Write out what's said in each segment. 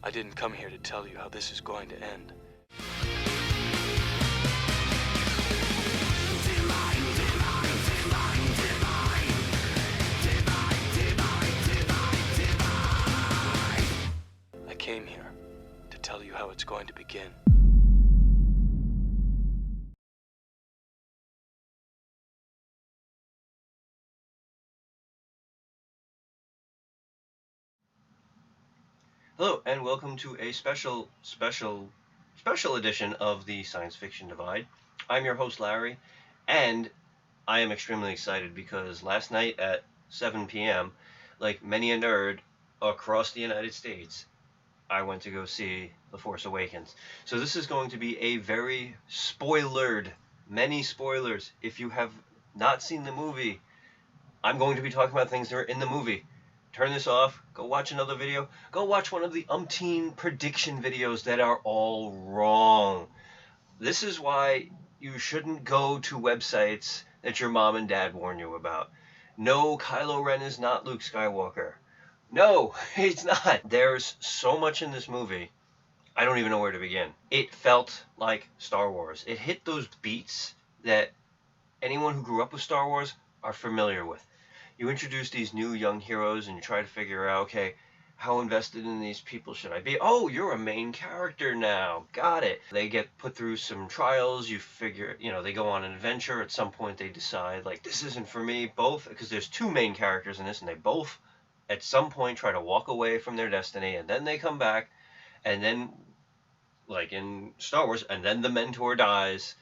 I didn't come here to tell you how this is going to end. I came here to tell you how it's going to begin. Hello, and welcome to a special edition of the Science Fiction Divide. I'm your host, Larry, and I am extremely excited because last night at 7 p.m., like many a nerd across the United States, I went to go see The Force Awakens. So this is going to be a very many spoilers. If you have not seen the movie, I'm going to be talking about things that are in the movie. Turn this off, go watch another video, go watch one of the umpteen prediction videos that are all wrong. This is why you shouldn't go to websites that your mom and dad warn you about. No, Kylo Ren is not Luke Skywalker. No, he's not. There's so much in this movie, I don't even know where to begin. It felt like Star Wars. It hit those beats that anyone who grew up with Star Wars are familiar with. You introduce these new young heroes and you try to figure out, okay, how invested in these people should I be? Oh, you're a main character now. Got it. They get put through some trials. You figure, they go on an adventure. At some point they decide, like, this isn't for me. Both, because there's two main characters in this, and they both, at some point, try to walk away from their destiny, and then they come back, and then, like in Star Wars, and then the mentor dies,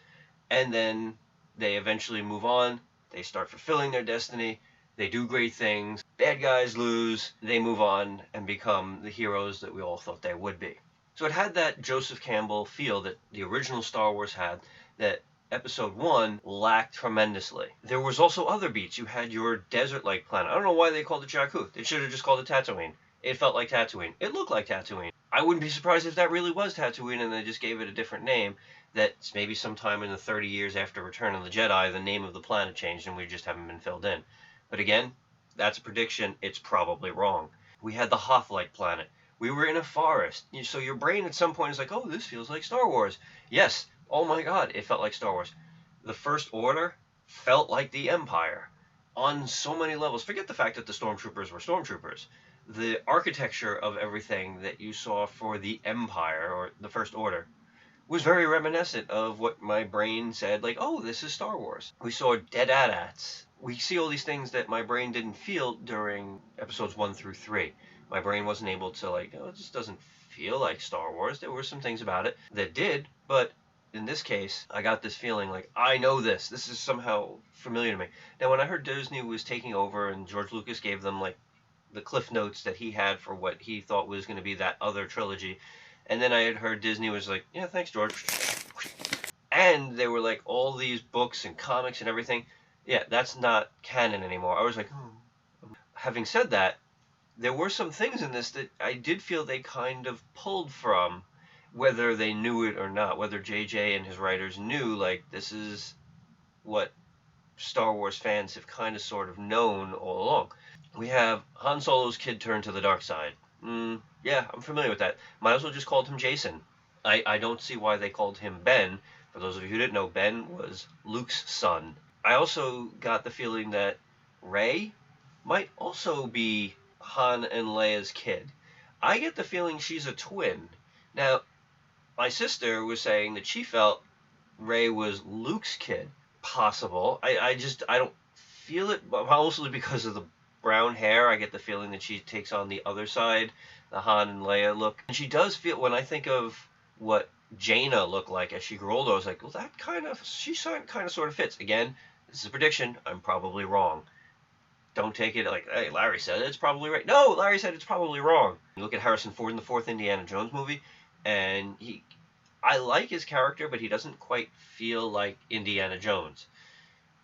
and then they eventually move on. They start fulfilling their destiny. They do great things. Bad guys lose. They move on and become the heroes that we all thought they would be. So it had that Joseph Campbell feel that the original Star Wars had, that Episode 1 lacked tremendously. There was also other beats. You had your desert-like planet. I don't know why they called it Jakku. They should have just called it Tatooine. It felt like Tatooine. It looked like Tatooine. I wouldn't be surprised if that really was Tatooine and they just gave it a different name. That's maybe sometime in the 30 years after Return of the Jedi, the name of the planet changed and we just haven't been filled in. But again, that's a prediction. It's probably wrong. We had the Hoth-like planet. We were in a forest. So your brain at some point is like, oh, this feels like Star Wars. Yes. Oh my God, it felt like Star Wars. The First Order felt like the Empire on so many levels. Forget the fact that the stormtroopers were stormtroopers. The architecture of everything that you saw for the Empire or the First Order was very reminiscent of what my brain said, like, oh, this is Star Wars. We saw dead AT-ATs. We see all these things that my brain didn't feel during episodes 1 through 3. My brain wasn't able to, like, oh, it just doesn't feel like Star Wars. There were some things about it that did, but in this case, I got this feeling like, I know this. This is somehow familiar to me. Now, when I heard Disney was taking over and George Lucas gave them, like, the cliff notes that he had for what he thought was going to be that other trilogy, and then I had heard Disney was like, yeah, thanks, George. And they were like, all these books and comics and everything, yeah, that's not canon anymore. I was like, Having said that, there were some things in this that I did feel they kind of pulled from, whether they knew it or not, whether JJ and his writers knew, like, this is what Star Wars fans have kind of sort of known all along. We have Han Solo's kid turn to the dark side. Yeah, I'm familiar with that. Might as well just called him Jason. I don't see why they called him Ben. For those of you who didn't know, Ben was Luke's son. I also got the feeling that Rey might also be Han and Leia's kid. I get the feeling she's a twin. Now, my sister was saying that she felt Rey was Luke's kid. Possible. I don't feel it, mostly because of the brown hair. I get the feeling that she takes on the other side, the Han and Leia look. And she does feel, when I think of what Jaina looked like as she grew older, I was like, well, that kind of sort of fits. Again, this is a prediction. I'm probably wrong. Don't take it like, hey, Larry said it's probably right. No, Larry said it's probably wrong. You look at Harrison Ford in the fourth Indiana Jones movie, and I like his character, but he doesn't quite feel like Indiana Jones.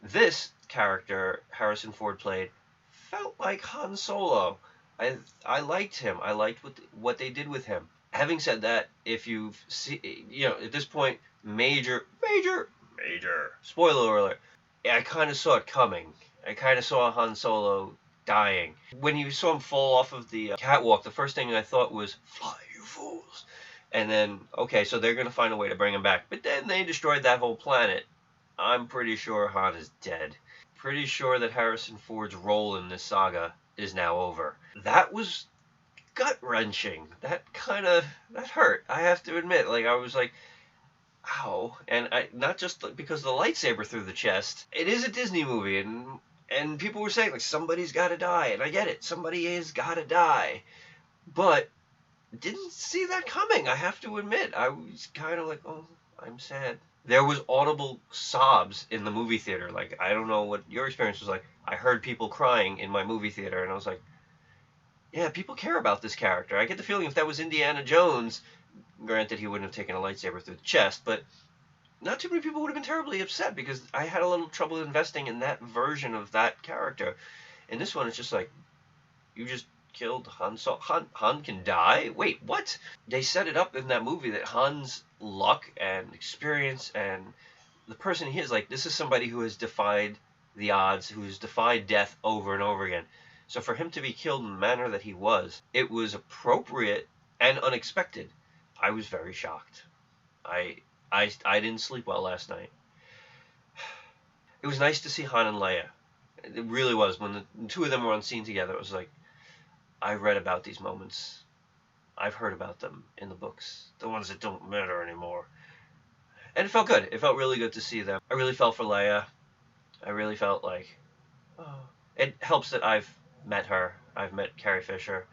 This character Harrison Ford played felt like Han Solo. I liked him. I liked what they did with him. Having said that, if you've seen, at this point, major spoiler alert, I kind of saw it coming. I kind of saw Han Solo dying. When you saw him fall off of the catwalk, the first thing I thought was, fly, you fools. And then, okay, so they're going to find a way to bring him back. But then they destroyed that whole planet. I'm pretty sure Han is dead. Pretty sure that Harrison Ford's role in this saga is now over. That was gut-wrenching. That hurt. I have to admit. Like, I was like, ow. And not just because of the lightsaber through the chest. It is a Disney movie, and people were saying, like, somebody's got to die. And I get it. Somebody has got to die. But didn't see that coming, I have to admit. I was kind of like, oh, I'm sad. There was audible sobs in the movie theater. Like, I don't know what your experience was like. I heard people crying in my movie theater, and I was like, yeah, people care about this character. I get the feeling if that was Indiana Jones, granted he wouldn't have taken a lightsaber through the chest, but not too many people would have been terribly upset because I had a little trouble investing in that version of that character. And this one, it's just like, you just killed Han. So Han can die? Wait, what? They set it up in that movie that Han's luck and experience and the person he is, like, this is somebody who has defied the odds, who's defied death over and over again. So for him to be killed in the manner that he was, it was appropriate and unexpected. I was very shocked. I didn't sleep well last night. It was nice to see Han and Leia. It really was. When the two of them were on scene together, it was like, I've read about these moments. I've heard about them in the books. The ones that don't matter anymore. And it felt good. It felt really good to see them. I really felt for Leia. I really felt like, oh. It helps that I've met her. I've met Carrie Fisher.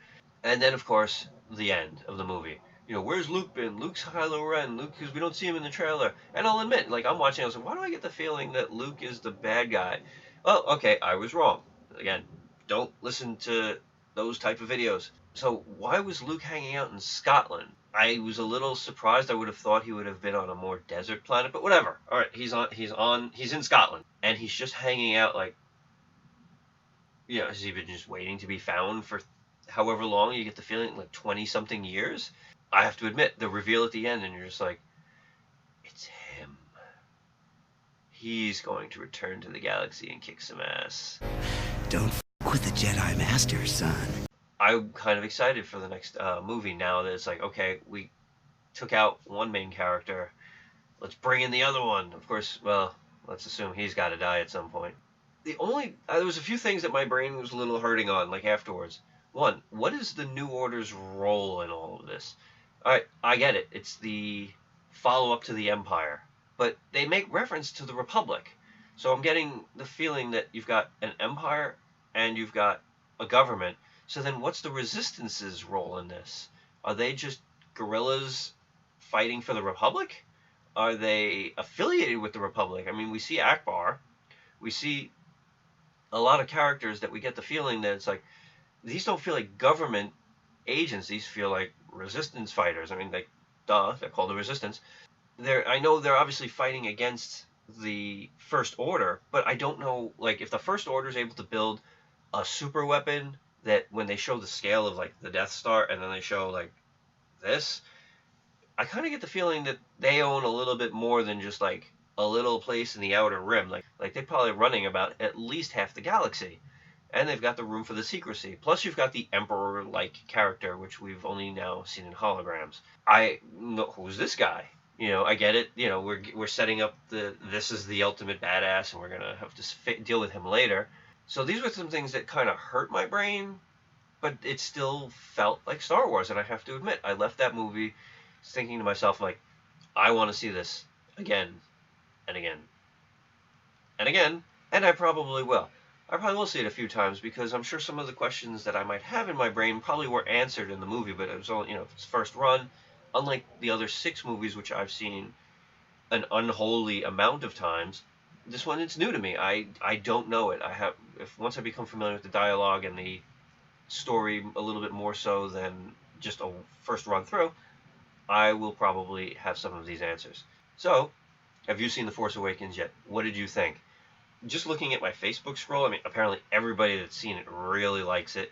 And then, of course, the end of the movie. You know, where's Luke been? Luke's Kylo Ren. Luke, because we don't see him in the trailer. And I'll admit, like, I'm watching, I was like, why do I get the feeling that Luke is the bad guy? Well, okay, I was wrong. Again, don't listen to those type of videos. So why was Luke hanging out in Scotland? I was a little surprised. I would have thought he would have been on a more desert planet, but whatever. All right, he's in Scotland, and he's just hanging out. Like, you know, has he been just waiting to be found for however long? You get the feeling like 20-something years. I have to admit, the reveal at the end, and you're just like, it's him. He's going to return to the galaxy and kick some ass. Don't f with the Jedi Master, son. I'm kind of excited for the next movie now that it's like, okay, we took out one main character. Let's bring in the other one. Of course, well, let's assume he's got to die at some point. There was a few things that my brain was a little hurting on, like afterwards. One, what is the New Order's role in all of this? All right, I get it. It's the follow-up to the Empire. But they make reference to the Republic. So I'm getting the feeling that you've got an Empire and you've got a government. So then what's the Resistance's role in this? Are they just guerrillas fighting for the Republic? Are they affiliated with the Republic? I mean, we see Akbar. We see a lot of characters that we get the feeling that it's like, these don't feel like government agents. These feel like resistance fighters. I mean, like, duh, they're called the Resistance. I know they're obviously fighting against the First Order, but I don't know, like, if the First Order is able to build a super weapon that when they show the scale of, like, the Death Star and then they show, like, this, I kind of get the feeling that they own a little bit more than just, like, a little place in the Outer Rim. Like they're probably running about at least half the galaxy. And they've got the room for the secrecy. Plus you've got the Emperor-like character, which we've only now seen in holograms. I know, who's this guy? You know, I get it. You know, we're setting up this is the ultimate badass, and we're going to have to deal with him later. So these were some things that kind of hurt my brain, but it still felt like Star Wars. And I have to admit, I left that movie thinking to myself, like, I want to see this again and again and again, and I probably will. I probably will see it a few times because I'm sure some of the questions that I might have in my brain probably were answered in the movie, but it was only, you know, its first run. Unlike the other 6 movies, which I've seen an unholy amount of times, this one, it's new to me. I don't know it. Once I become familiar with the dialogue and the story a little bit more so than just a first run through, I will probably have some of these answers. So, have you seen The Force Awakens yet? What did you think? Just looking at my Facebook scroll, I mean, apparently everybody that's seen it really likes it.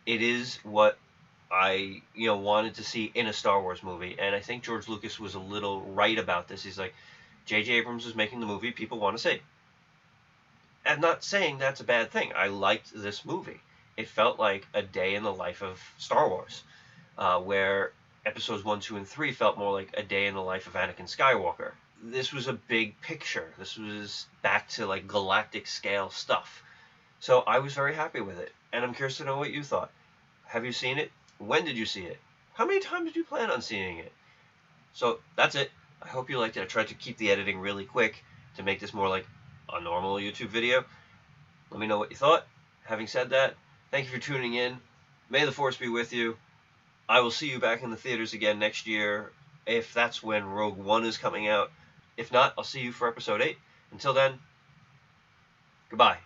It is what I, wanted to see in a Star Wars movie, and I think George Lucas was a little right about this. He's like, J.J. Abrams is making the movie people want to see. I'm not saying that's a bad thing. I liked this movie. It felt like a day in the life of Star Wars, where episodes 1, 2, and 3 felt more like a day in the life of Anakin Skywalker. This was a big picture. This was back to like galactic scale stuff. So I was very happy with it, and I'm curious to know what you thought. Have you seen it? When did you see it? How many times did you plan on seeing it? So that's it. I hope you liked it. I tried to keep the editing really quick to make this more like a normal YouTube video. Let me know what you thought. Having said that, thank you for tuning in. May the Force be with you. I will see you back in the theaters again next year, if that's when Rogue One is coming out. If not, I'll see you for episode 8. Until then, goodbye.